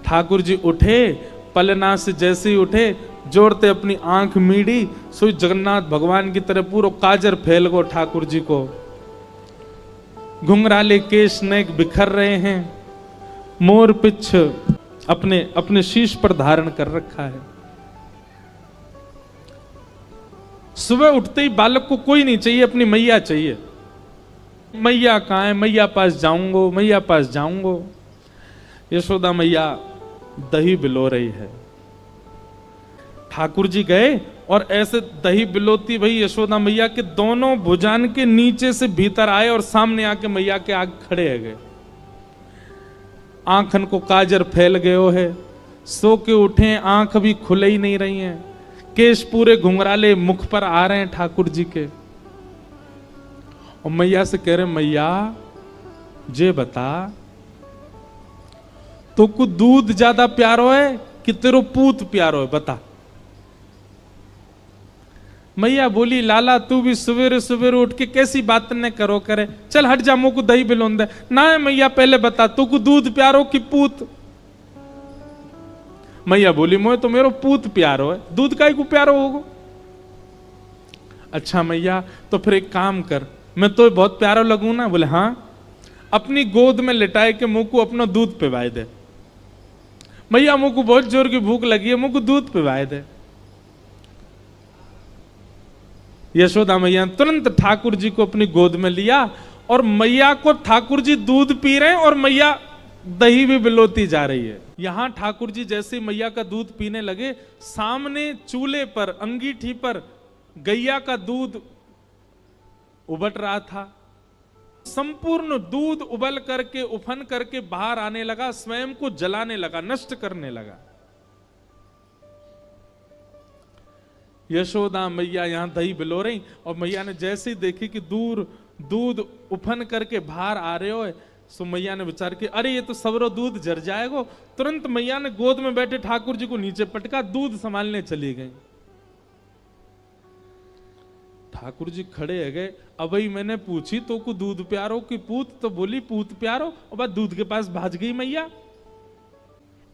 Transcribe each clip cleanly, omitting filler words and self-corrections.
ठाकुर जी उठे, पलना से जैसे ही उठे, जोड़ते अपनी आंख मीड़ी, सोई जगन्नाथ भगवान की तरह पूरा काजर फैल गो ठाकुर जी को। घुंघराले केश नेक बिखर रहे हैं, मोर पिछ अपने अपने शीश पर धारण कर रखा है। सुबह उठते ही बालक को कोई नहीं चाहिए, अपनी मैया चाहिए। मैया कहाँ है, मैया पास जाऊंगो, मैया पास जाऊंगो। यशोदा मैया दही बिलो रही है। ठाकुर जी गए और ऐसे दही बिलोती भाई यशोदा मैया के दोनों भुजान के नीचे से भीतर आए और सामने आके मैया के आगे खड़े है गए। आंखन को काजर फैल गयो है, सो के उठे, आंख भी खुले ही नहीं रही हैं, केश पूरे घुंघराले मुख पर आ रहे हैं ठाकुर जी के। और मैया से कह रहे, मैया जे बता, तो को दूध ज्यादा प्यारो है कि तेरो पूत प्यारो है, बता। मैया बोली, लाला तू भी सवेरे सवेरे उठ के कैसी बात न करो करे, चल हट जा, मुझको दही बिलोन दे। ना है मैया, पहले बता तू को दूध प्यारो कि पूत। मैया बोली, मोए तो मेरो पूत प्यारो है, दूध काई को प्यारो होगो। अच्छा मैया, तो फिर एक काम कर, मैं तो बहुत प्यारो लगूं ना। बोले हाँ, अपनी गोद में लिटाए के मुंह को अपना दूध पिवाए दे। मैया मुंह को बहुत जोर की भूख लगी है, मुंह को दूध पिवाए दे। यशोदा मैया तुरंत ठाकुर जी को अपनी गोद में लिया और मैया को ठाकुर जी दूध पी रहे हैं और मैया दही भी बिलोती जा रही है। यहां ठाकुर जी जैसे मैया का दूध पीने लगे, सामने चूल्हे पर अंगीठी पर गैया का दूध उबल रहा था। संपूर्ण दूध उबल करके उफन करके बाहर आने लगा, स्वयं को जलाने लगा, नष्ट करने लगा। यशोदा मैया यहां दही बिलो रही और मैया ने जैसे ही देखी कि दूर दूध उफन करके बाहर आ रहे हो, सो मैया ने विचार किया, अरे ये तो सवरो दूध जर जाएगा। तुरंत मैया ने गोद में बैठे ठाकुर जी को नीचे पटका, दूध संभालने चली गई। ठाकुर जी खड़े है गए, अब ही मैंने पूछी तो को दूध प्यारो कि पूत, तो बोली पूत प्यारो, और बाद दूध के पास भाज गई मैया।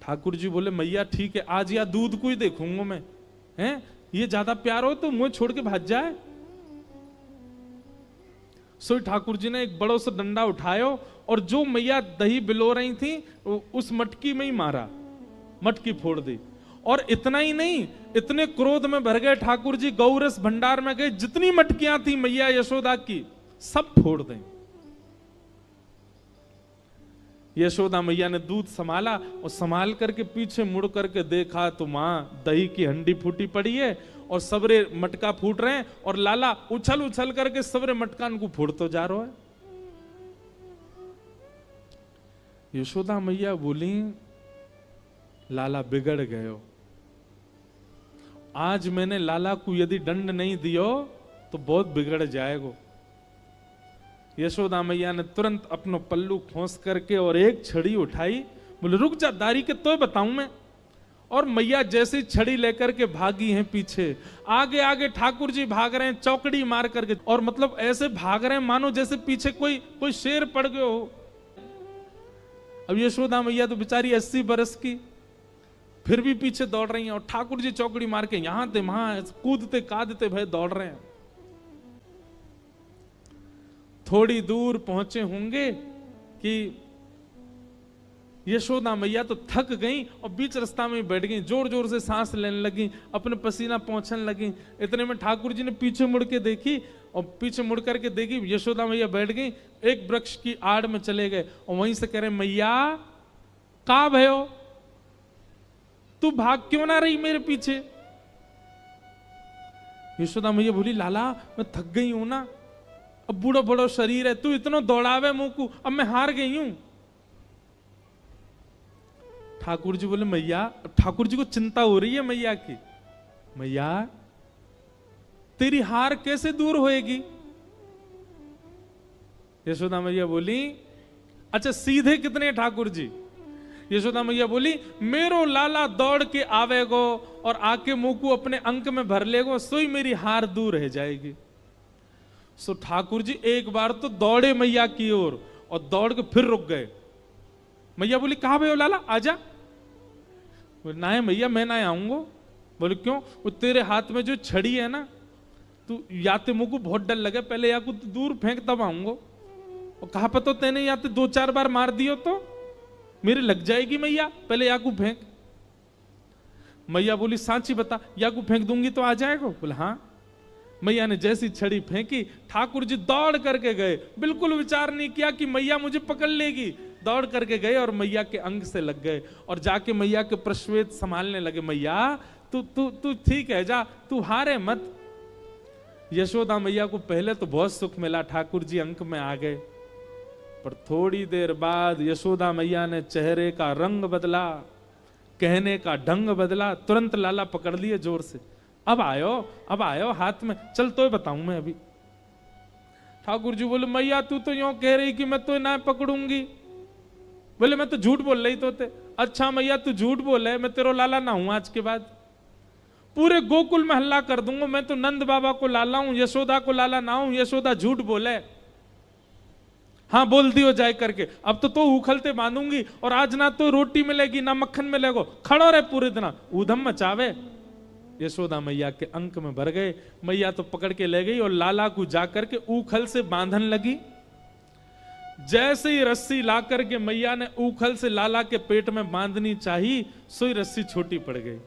ठाकुर जी बोले, मैया ठीक है, आज या दूध को ही देखूंगा मैं, हैं ये ज्यादा प्यार हो तो मुंह छोड़ के भाज जाए। सो ठाकुर जी ने एक बड़ो सा डंडा उठायो और जो मैया दही बिलो रही थी उस मटकी में ही मारा, मटकी फोड़ दी। और इतना ही नहीं, इतने क्रोध में भर गए ठाकुर जी, गौरस भंडार में गए, जितनी मटकियां थी मैया यशोदा की सब फोड़ दें। यशोदा मैया ने दूध संभाला और संभाल करके पीछे मुड़ करके देखा तो मां दही की हंडी फूटी पड़ी है और सबरे मटका फूट रहे हैं और लाला उछल उछल करके सबरे मटकान को फूट तो जा रहा है। यशोदा मैया बोली, लाला बिगड़ गयो, आज मैंने लाला को यदि दंड नहीं दियो तो बहुत बिगड़ जाएगा। यशोदा मैया ने तुरंत अपनो पल्लू खोस करके और एक छड़ी उठाई, बोले रुक जा दारी के तो बताऊं मैं। और मैया जैसे छड़ी लेकर के भागी हैं पीछे, आगे आगे ठाकुर जी भाग रहे हैं चौकड़ी मार करके, और मतलब ऐसे भाग रहे हैं मानो जैसे पीछे कोई शेर पड़ गयो हो। अब यशोदा मैया तो बेचारी 80 बरस की, फिर भी पीछे दौड़ रही हैं और ठाकुर जी चौकड़ी मार के यहां थे वहां कूदते कादते भय दौड़ रहे हैं। थोड़ी दूर पहुंचे होंगे कि यशोदा मैया तो थक गई और बीच रास्ता में बैठ गई, जोर जोर से सांस लेने लगी, अपने पसीना पहुंचने लगी। इतने में ठाकुर जी ने पीछे मुड़ के देखी और पीछे मुड़ करके देखी यशोदा मैया बैठ गई, एक वृक्ष की आड़ में चले गए और वहीं से कह रहे, मैया का भयो, तू भाग क्यों ना रही मेरे पीछे। यशोदा मैया बोली, लाला मैं थक गई हूं ना, अब बूढ़ो बड़ो शरीर है, तू इतना दौड़ावे मुंह को, अब मैं हार गई हूं। ठाकुर जी बोले, मैया, ठाकुर जी को चिंता हो रही है मैया की, मैया तेरी हार कैसे दूर होएगी। यशोदा मैया बोली, अच्छा सीधे कितने ठाकुर जी। यशोदा मैया बोली, मेरो लाला दौड़ के आवेगो और आके मुंह को अपने अंक में भर लेगो, सोई मेरी हार दूर रह जाएगी। सो ठाकुर जी एक बार तो दौड़े मैया की ओर और दौड़ के फिर रुक गए। मैया बोली, कहां भयो लाला, आजा। बोले ना है मैया, मैं ना आऊंगा। बोले क्यों? वो तेरे हाथ में जो छड़ी है ना, तू या तो मुझको बहुत डर लगे, पहले या को दूर फेंक तब आऊंगा। और कहा पता तेने या तो 2-4 बार मार दियो तो मेरे लग जाएगी मैया, पहले या को फेंक। मैया बोली सांची बता, या को फेंक दूंगी तो आ जाएगा? बोले हाँ। मैया ने जैसी छड़ी फेंकी, ठाकुर जी दौड़ करके गए, बिल्कुल विचार नहीं किया कि मैया मुझे पकड़ लेगी। दौड़ करके गए और मैया के अंग से लग गए और जाके मैया के प्रश्वेत संभालने लगे। मैया तू तू तू ठीक है, जा, तू हारे मत। यशोदा मैया को पहले तो बहुत सुख मिला, ठाकुर जी अंक में आ गए, पर थोड़ी देर बाद यशोदा मैया ने चेहरे का रंग बदला, कहने का ढंग बदला, तुरंत लाला पकड़ लिए जोर से। अब आयो हाथ में, चल तो बताऊं मैं अभी। ठाकुर जी बोले मैया तू तो यूं कह रही कि मैं तो ना पकड़ूंगी। बोले मैं तो झूठ बोल रही तो थे। अच्छा मैया तू झूठ बोल है, मैं तेरा लाला ना हूं आज के बाद, पूरे गोकुल में हल्ला कर दूंगा मैं तो नंद बाबा को लाला हूं, यशोदा को लाला ना हूं। यशोदा झूठ बोले, हाँ बोल दियो जाए करके। अब तो उखलते बांधूंगी और आज ना तो रोटी मिलेगी ना मक्खन मिलेगा, खड़ो रहे पूरे दिन, ऊधम मचावे। यशोदा मैया के अंक में भर गए। मैया तो पकड़ के ले गई और लाला को जाकर के ऊखल से बांधन लगी। जैसे ही रस्सी ला करके मैया ने ऊखल से लाला के पेट में बांधनी चाहिए, सोई रस्सी छोटी पड़ गई।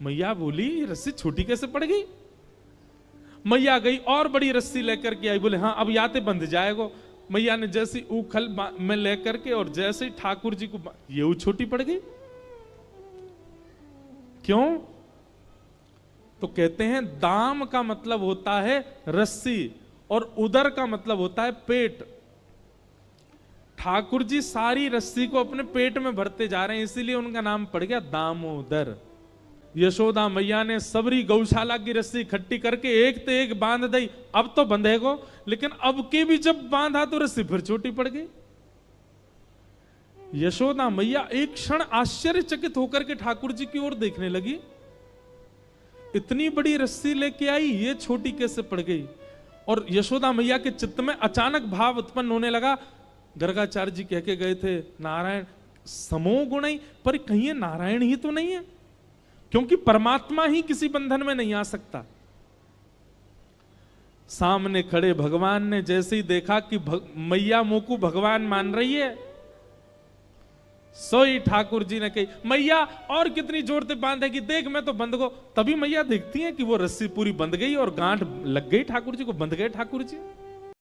मैया बोली रस्सी छोटी कैसे पड़ गई? मैया गई और बड़ी रस्सी लेकर के आई। बोले हाँ अब याते बंध जाएगा। मैया ने जैसी ऊखल में लेकर के और जैसे ही ठाकुर जी को, ये छोटी पड़ गई। क्यों? तो कहते हैं दाम का मतलब होता है रस्सी और उदर का मतलब होता है पेट। ठाकुर जी सारी रस्सी को अपने पेट में भरते जा रहे हैं, इसीलिए उनका नाम पड़ गया दामोदर। यशोदा मैया ने सबरी गौशाला की रस्सी इकट्ठी करके एक तो एक बांध दी। अब तो बंधेगो, लेकिन अब के भी जब बांधा तो रस्सी फिर छोटी पड़ गई। यशोदा मैया एक क्षण आश्चर्यचकित होकर के ठाकुर जी की ओर देखने लगी। इतनी बड़ी रस्सी लेके आई, ये छोटी कैसे पड़ गई? और यशोदा मैया के चित्त में अचानक भाव उत्पन्न होने लगा। गर्गाचार्य जी कह के गए थे नारायण समो गुण, पर कहीं ये नारायण ही तो नहीं है, क्योंकि परमात्मा ही किसी बंधन में नहीं आ सकता। सामने खड़े भगवान ने जैसे ही देखा कि मैया मुंह को भगवान मान रही है, सोई ठाकुर जी ने कही मैया और कितनी जोर से बांधेगी, देख मैं तो बंध गो। तभी मैया देखती है कि वो रस्सी पूरी बंध गई और गांठ लग गई ठाकुर जी को, बंध गए ठाकुर जी।